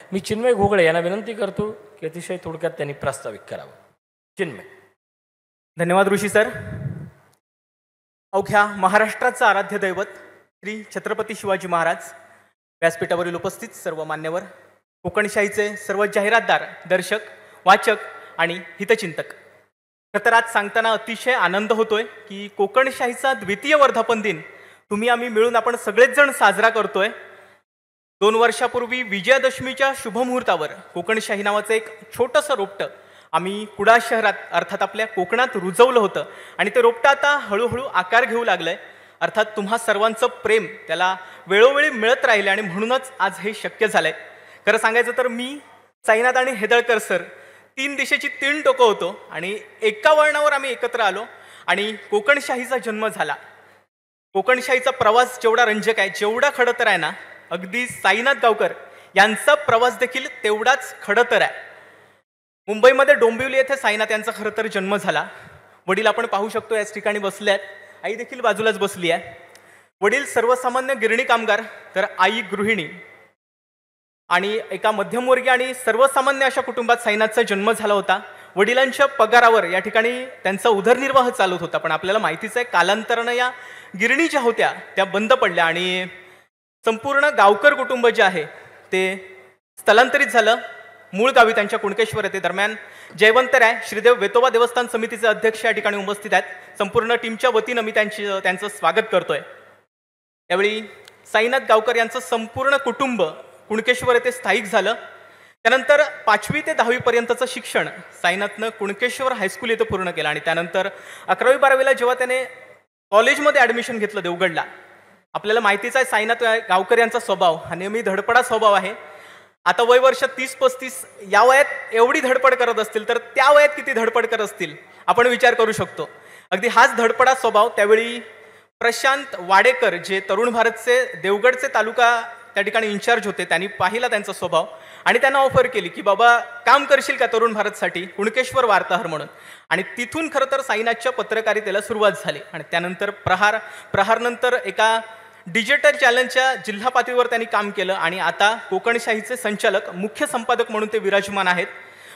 मी चिन्मय घोगळे यांना विनंती करतो की अतिशय थोडक्यात त्यांनी प्रास्ताविक करावं. चिन्मय. धन्यवाद ऋषी सर. अवघ्या महाराष्ट्राचं आराध्य दैवत श्री छत्रपती शिवाजी महाराज, व्यासपीठावरील उपस्थित सर्व मान्यवर, कोकणशाहीचे सर्व जाहिरातदार, दर्शक, वाचक आणि हितचिंतक. तर आज सांगताना अतिशय आनंद होतोय की कोकणशाहीचा द्वितीय वर्धापन दिन तुम्ही आम्ही मिळून आपण सगळेच जण साजरा करतोय. 2 वर्षापूर्वी विजयादशमीच्या शुभमुहूर्तावर कोकणशाही नावाचं एक छोटंसं रोपटं आम्ही कुडाळ शहरात अर्थात आपल्या कोकणात रुजवलं होतं आणि ते रोपटं आता हळूहळू आकार घेऊ लागलंय. अर्थात तुम्हा सर्वांचं प्रेम त्याला वेळोवेळी मिळत राहिले आणि म्हणूनच आज हे शक्य झालंय. खरं सांगायचं तर मी, साईनाथ आणि हेदळकर सर 3 दिशेची 3 टोकं होतो आणि एका वळणावर आम्ही एकत्र आलो आणि कोकणशाहीचा जन्म झाला. कोकणशाहीचा प्रवास जेवढा रंजक आहे, जेवढा खडतर आहे ना, अगदी साईनाथ गावकर यांचा प्रवास देखील तेवढाच खडतर आहे. मुंबईमध्ये डोंबिवली येथे साईनाथ यांचा खरं तर जन्म झाला. वडील आपण पाहू शकतो याच ठिकाणी बसले आहेत, आई देखील बाजूलाच बसली आहे. वडील सर्वसामान्य गिरणी कामगार तर आई गृहिणी आणि एका मध्यमवर्गीय आणि सर्वसामान्य अशा कुटुंबात साईनाथचा जन्म झाला होता. वडिलांच्या पगारावर या ठिकाणी त्यांचा उदरनिर्वाह चालत होता. पण आपल्याला माहितीच आहे, कालांतरानं या गिरणी ज्या होत्या त्या बंद पडल्या आणि संपूर्ण गावकर कुटुंब जे आहे ते स्थलांतरित झालं. मूळ गावी त्यांच्या कुणकेश्वर येथे. दरम्यान जयवंत राय श्रीदेव वेतोबा देवस्थान समितीचे अध्यक्ष या ठिकाणी उपस्थित आहेत. संपूर्ण टीमच्या वतीनं मी त्यांचं स्वागत करतोय. यावेळी साईनाथ गावकर यांचं संपूर्ण कुटुंब कुणकेश्वर येथे स्थायिक झालं. त्यानंतर 5वी ते 10वी पर्यंतचं शिक्षण साईनाथनं कुणकेश्वर हायस्कूल येथे पूर्ण केलं आणि त्यानंतर 11वी 12वीला जेव्हा त्याने कॉलेजमध्ये ॲडमिशन घेतलं देवगडला. आपल्याला माहितीच आहे साईनाथ गावकर यांचा स्वभाव हा नेहमी धडपडा स्वभाव आहे. आता वय वर्ष 30-35 या वयात एवढी धडपड करत असतील तर त्या वयात किती धडपड करत असतील आपण विचार करू शकतो. अगदी हाच धडपडा स्वभाव त्यावेळी प्रशांत वाडेकर जे तरुण भारतचे देवगडचे तालुका त्या ठिकाणी इन्चार्ज होते, त्यांनी पाहिला त्यांचा स्वभाव आणि त्यांना ऑफर केली की बाबा काम करशील का तरुण भारतसाठी, कुणकेश्वर वार्ताहर म्हणून. आणि तिथून खरं तर साईनाथच्या पत्रकारितेला सुरुवात झाली आणि त्यानंतर प्रहारनंतर एका डिजिटल चॅनलच्या जिल्हा पातळीवर त्यांनी काम केलं आणि आता कोकणशाहीचे संचालक, मुख्य संपादक म्हणून ते विराजमान आहेत.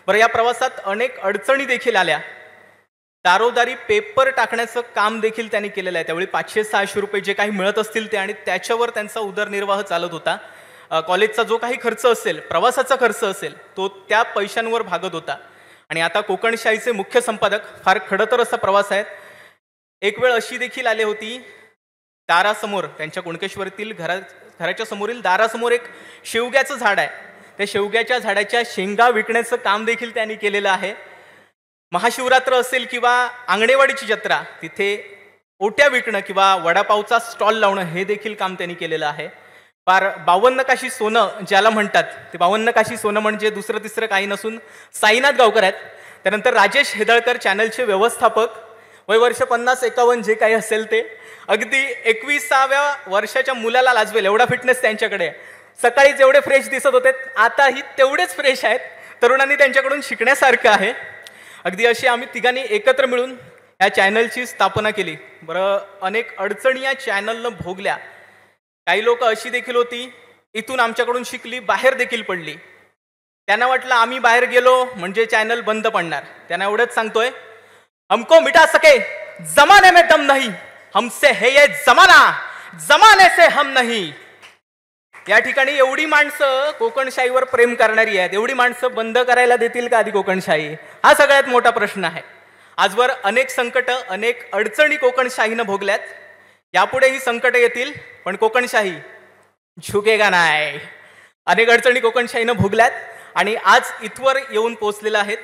बरं, या प्रवासात अनेक अडचणी देखील आल्या. दारोदारी पेपर टाकण्याचं काम देखील त्यांनी केलेलं आहे. त्यावेळी 500-600 रुपये जे काही मिळत असतील ते आणि त्याच्यावर त्यांचा उदरनिर्वाह चालत होता. कॉलेजचा जो काही खर्च असेल, प्रवासाचा खर्च असेल, तो त्या पैशांवर भागत होता. आणि आता कोकणशाहीचे मुख्य संपादक. फार खडतर असा प्रवास आहे. एक वेळ अशी देखील आली होती, दारासमोर त्यांच्या कुणकेश्वरीतील घराच्या समोरील दारासमोर एक शेवग्याचं झाड आहे. त्या शेवग्याच्या झाडाच्या शेंगा विकण्याचं काम देखील त्यांनी केलेलं आहे. महाशिवरात्र असेल किंवा आंगणेवाडीची जत्रा, तिथे ओट्या विकणं किंवा वडापावचा स्टॉल लावणं हे देखील काम त्यांनी केलेलं आहे. फार 52 काशी सोनं ज्याला म्हणतात, ते 52 काशी सोनं म्हणजे दुसरं तिसरं काही नसून साईनाथ गावकर आहेत. त्यानंतर राजेश हेदळकर चॅनलचे व्यवस्थापक. वय वर्ष 50-51 जे काही असेल ते. अगदी 21व्या वर्षाच्या मुलाला लाजवेल एवढा फिटनेस त्यांच्याकडे. सकाळी जेवढे फ्रेश दिसत होते आताही तेवढेच फ्रेश आहेत. तरुणांनी त्यांच्याकडून शिकण्यासारखं आहे. अगदी अशी आम्ही तिघांनी एकत्र मिळून या चॅनलची स्थापना केली. बरं, अनेक अडचणी या चॅनलनं भोगल्या. काही लोक अशी देखील होती, इथून आमच्याकडून शिकली, बाहेर देखील पडली. त्यांना वाटलं आम्ही बाहेर गेलो म्हणजे चॅनल बंद पडणार. त्यांना एवढंच सांगतोय, हमको मिटा सके जमाने में दम नहीं, हमसे है ये जमाना, जमाने से हम नहीं. या ठिकाणी एवढी माणसं कोकणशाहीवर प्रेम करणारी आहेत. एवढी माणसं बंद करायला देतील का आधी कोकणशाही? हा सगळ्यात मोठा प्रश्न आहे. आजवर अनेक संकट, अनेक अडचणी कोकणशाहीनं भोगल्यात. यापुढे ही संकट येतील, पण कोकणशाही झुकेगा नाही. अनेक अडचणी कोकणशाहीनं भोगल्यात आणि आज इथवर येऊन पोहोचलेल्या आहेत.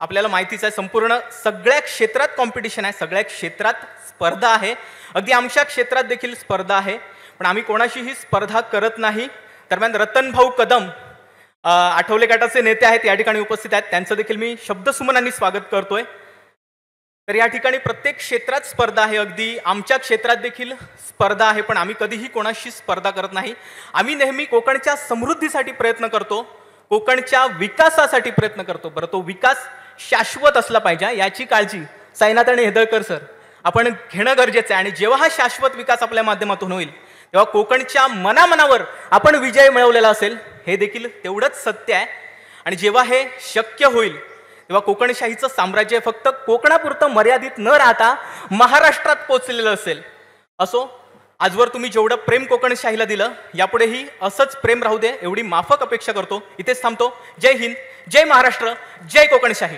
आपल्याला माहितीच आहे, संपूर्ण सगळ्या क्षेत्रात कॉम्पिटिशन आहे, सगळ्या क्षेत्रात स्पर्धा आहे. अगदी आमच्या क्षेत्रात देखील स्पर्धा आहे, पण आम्ही कोणाशीही स्पर्धा करत नाही. दरम्यान रतनभाऊ कदम आठवले गटाचे नेते आहेत, या ठिकाणी उपस्थित आहेत. त्यांचं देखील मी शब्दसुमनांनी स्वागत करतोय. तर या ठिकाणी प्रत्येक क्षेत्रात स्पर्धा आहे. अगदी आमच्या क्षेत्रात देखील स्पर्धा आहे, पण आम्ही कधीही कोणाशी स्पर्धा करत नाही. आम्ही नेहमी कोकणच्या समृद्धीसाठी प्रयत्न करतो, कोकणच्या विकासासाठी प्रयत्न करतो. बरं, तो विकास शाश्वत असला पाहिजे याची काळजी साईनाथ आणि हेदळकर सर आपण घेणं गरजेचं आहे. आणि जेव्हा हा शाश्वत विकास आपल्या माध्यमातून होईल तेव्हा कोकणच्या मनामनावर आपण विजय मिळवलेला असेल हे देखील तेवढंच सत्य आहे. आणि जेव्हा हे शक्य होईल तेव्हा कोकणशाहीचं साम्राज्य फक्त कोकणापुरतं मर्यादित न राहता महाराष्ट्रात पोचलेलं असेल. असो, आजवर तुम्ही जेवढं प्रेम कोकणशाहीला दिलं यापुढेही असंच प्रेम राहू दे एवढी माफक अपेक्षा करतो. इथेच थांबतो. जय हिंद, जय महाराष्ट्र, जय कोकणशाही.